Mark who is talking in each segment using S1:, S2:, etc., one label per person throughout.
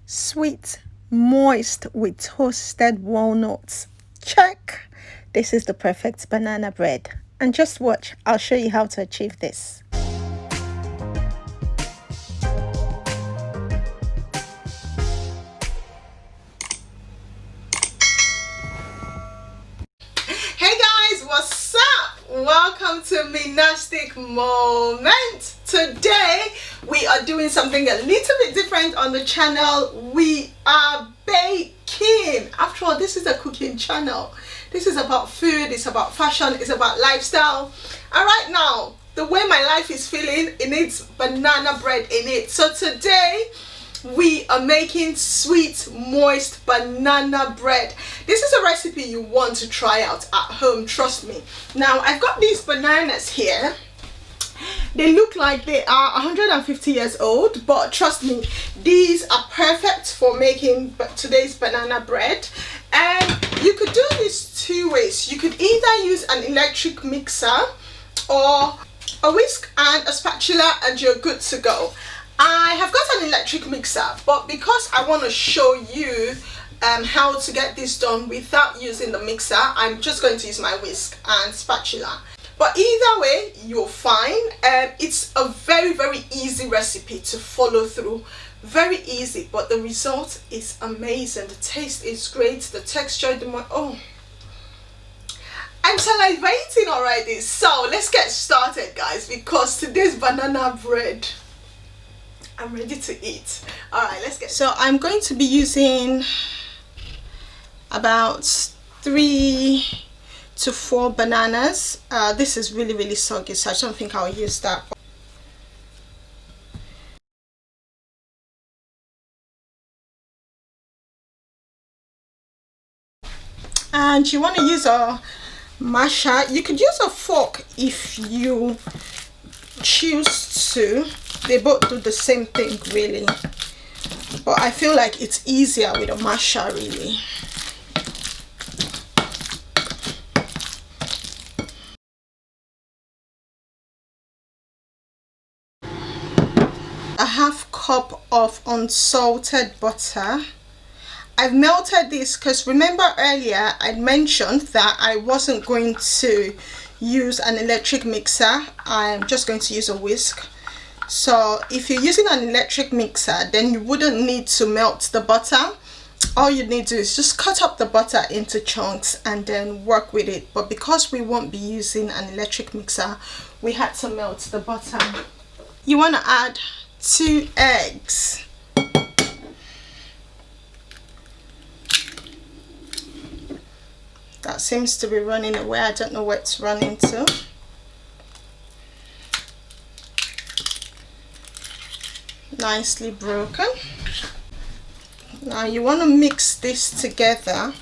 S1: Sweet, moist with toasted walnuts. Check! This is the perfect banana bread. And just watch, I'll show you how to achieve this. Hey guys, what's up? Welcome to Monastic Moment. Today we are doing something a little bit different on the channel. We are baking. After all, this is a cooking channel. This is about food, it's about fashion, it's about lifestyle. And right now, the way my life is feeling, it needs banana bread in it. So today we are making sweet, moist banana bread. This is a recipe you want to try out at home, trust me. Now I've got these bananas here. They look like they are 150 years old, but trust me, these are perfect for making today's banana bread. And you could do this two ways. You could either use an electric mixer or a whisk and a spatula and you're good to go. I have got an electric mixer, but because I want to show you how to get this done without using the mixer, I'm just going to use my whisk and spatula. But either way, you're fine. It's a very easy recipe to follow through. Very easy, but the result is amazing. The taste is great. The texture, oh, I'm salivating already. So let's get started, guys, because today's banana bread, I'm ready to eat. All right, let's get. So I'm going to be using about 3 to 4 bananas. This is really soggy, so I don't think I'll use that. And you want to use a masher. You could use a fork if you choose to. They both do the same thing really, but I feel like it's easier with a masher really. A half cup of unsalted butter. I've melted this because remember earlier I mentioned that I wasn't going to use an electric mixer. I'm just going to use a whisk. So if you're using an electric mixer, then you wouldn't need to melt the butter. All you need to do is just cut up the butter into chunks and then work with it. But because we won't be using an electric mixer, we had to melt the butter. You want to add 2 eggs. That seems to be running away. I don't know where it's running to. Nicely broken. Now you want to mix this together.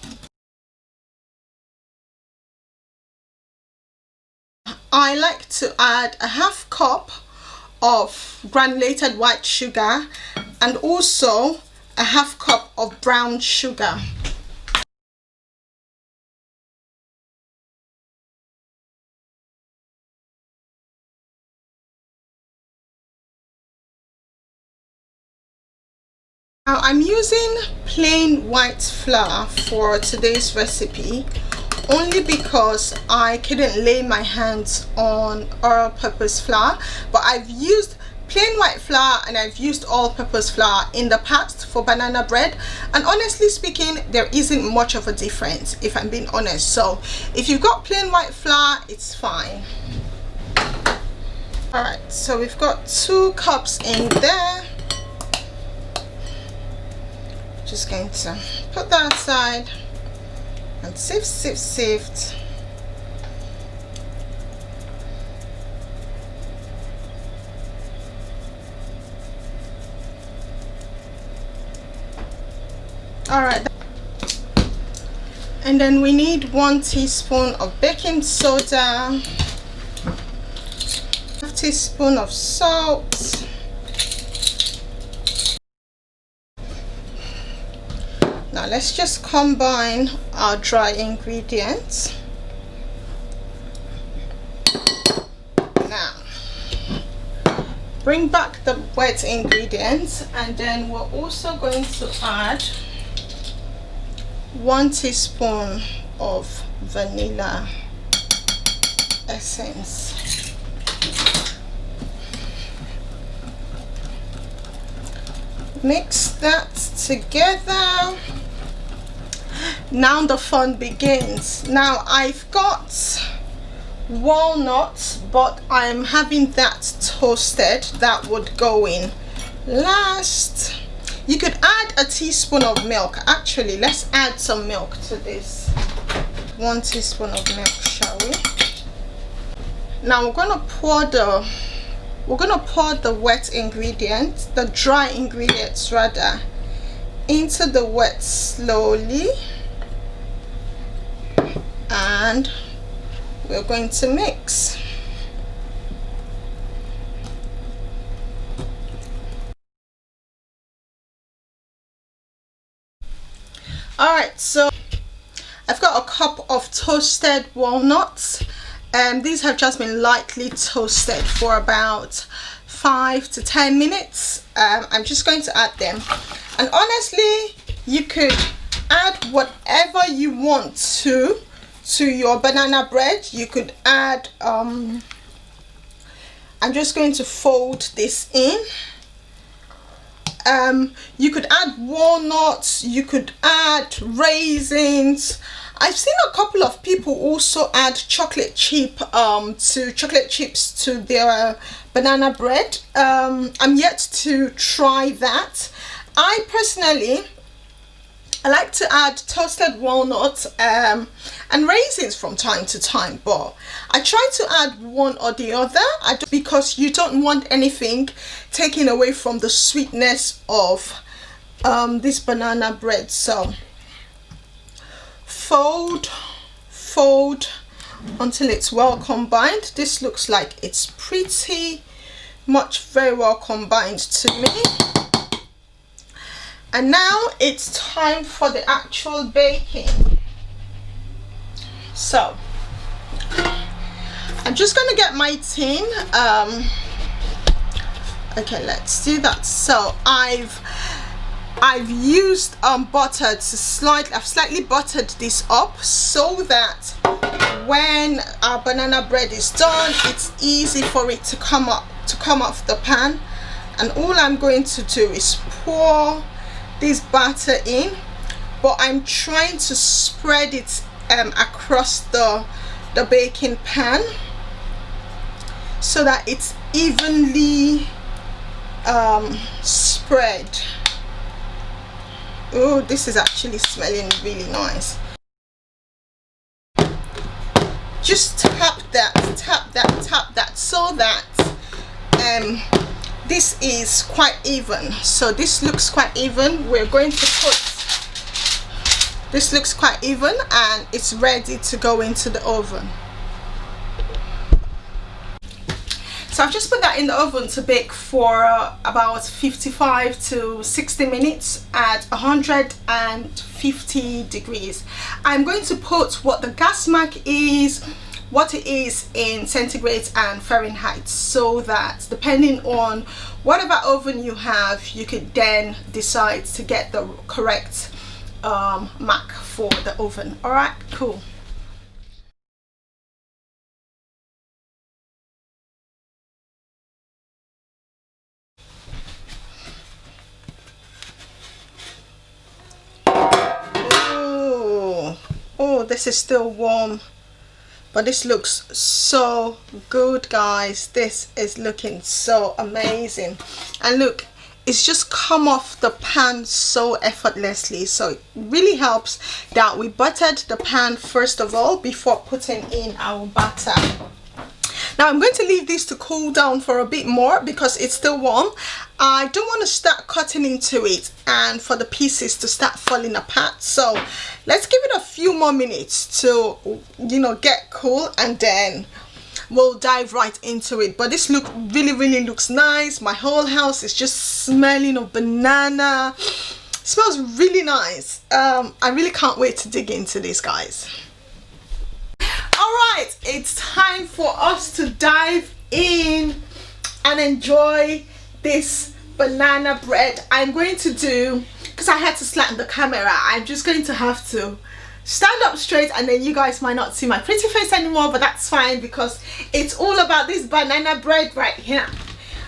S1: I like to add a half cup of granulated white sugar and also a half cup of brown sugar. Now I'm using plain white flour for today's recipe only because I couldn't lay my hands on all-purpose flour, but I've used plain white flour and I've used all-purpose flour in the past for banana bread, and honestly speaking there isn't much of a difference if I'm being honest. So if you've got plain white flour, it's fine. Alright, so we've got 2 cups in there. Just going to put that aside and sift. All right, and then we need 1 teaspoon of baking soda, 1 teaspoon of salt. Now let's just combine our dry ingredients. Now bring back the wet ingredients, and then we're also going to add 1 teaspoon of vanilla essence. Mix that together. Now the fun begins. Now I've got walnuts, but I'm having that toasted. That would go in last. You could add a teaspoon of milk. Actually, let's add some milk to this. 1 teaspoon of milk, shall we? Now we're gonna pour the wet ingredients, the dry ingredients rather, into the wet slowly, and we're going to mix. Alright, so I've got a cup of toasted walnuts, and these have just been lightly toasted for about 5 to 10 minutes. I'm just going to add them, and honestly you could add whatever you want to your banana bread. You could add I'm just going to fold this in. You could add walnuts, you could add raisins. I've seen a couple of people also add chocolate chips to their banana bread. I'm yet to try that. I personally like to add toasted walnuts and raisins from time to time, but I try to add one or the other because you don't want anything taken away from the sweetness of this banana bread. So fold until it's well combined. This looks like it's pretty much very well combined to me. And now it's time for the actual baking. So I'm just going to get my tin. Okay, let's do that. So I've used butter to I've slightly buttered this up so that when our banana bread is done, it's easy for it to come off the pan. And all I'm going to do is pour this batter in, but I'm trying to spread it across the baking pan so that it's evenly spread. Oh, this is actually smelling really nice. Just tap that so that this is quite even. So this looks quite even. We're going to put, this looks quite even, and it's ready to go into the oven. So I've just put that in the oven to bake for about 55 to 60 minutes at 150 degrees. I'm going to put what the gas mark is, what it is in centigrade and Fahrenheit, so that depending on whatever oven you have, you could then decide to get the correct mark for the oven. All right, cool. Oh, this is still warm, but this looks so good, guys. This is looking so amazing, and look, it's just come off the pan so effortlessly. So it really helps that we buttered the pan first of all before putting in our batter. Now I'm going to leave this to cool down for a bit more because it's still warm. I don't want to start cutting into it and for the pieces to start falling apart. So let's give it a few more minutes to, you know, get cool, and then we'll dive right into it. But this really looks nice. My whole house is just smelling of banana. It smells really nice. I really can't wait to dig into this, guys. Alright, it's time for us to dive in and enjoy this banana bread. I'm going to do, because I had to slant the camera, I'm just going to have to stand up straight, and then you guys might not see my pretty face anymore, but that's fine because it's all about this banana bread right here.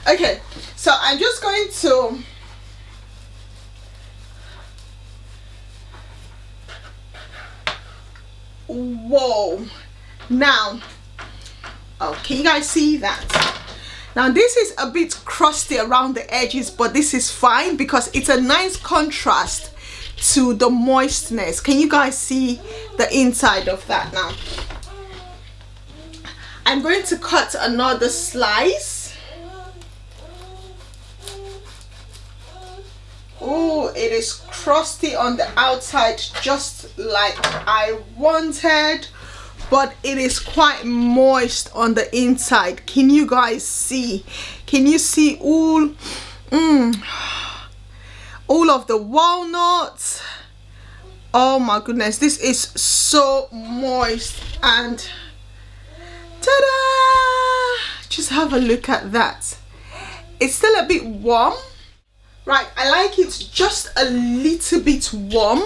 S1: Okay, so I'm just going to whoa, now, oh, can you guys see that? Now this is a bit crusty around the edges, but this is fine because it's a nice contrast to the moistness. Can you guys see the inside of that? Now I'm going to cut another slice. Oh, it is crusty on the outside, just like I wanted, but it is quite moist on the inside. Can you guys see? Can you see all of the walnuts? Oh my goodness, this is so moist. And ta-da! Just have a look at that. It's still a bit warm. Right, I like it just a little bit warm,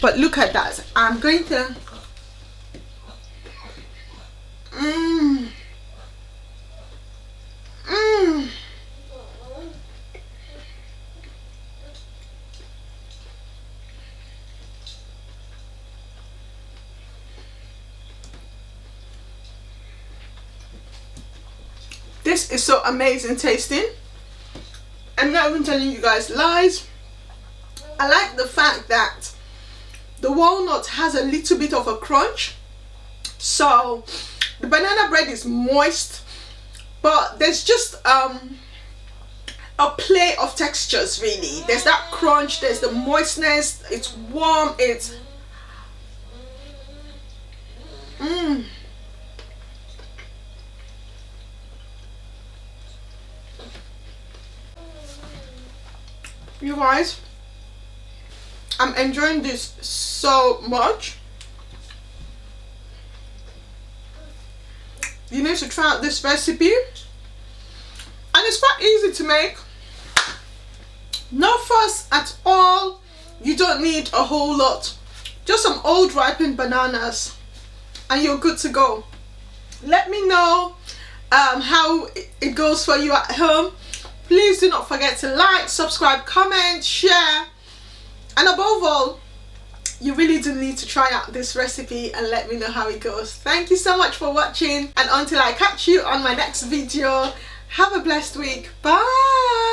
S1: but look at that. I'm going to This is so amazing tasting. I'm not even telling you guys lies. I like the fact that the walnut has a little bit of a crunch, so the banana bread is moist, but there's just a play of textures really. There's that crunch, there's the moistness, it's warm, it's You guys, I'm enjoying this so much. You need to try out this recipe, and it's quite easy to make. No fuss at all. You don't need a whole lot, just some old ripened bananas and you're good to go. Let me know how it goes for you at home. Please do not forget to like, subscribe, comment, share, and above all, you really do need to try out this recipe and let me know how it goes. Thank you so much for watching, and until I catch you on my next video, have a blessed week. Bye.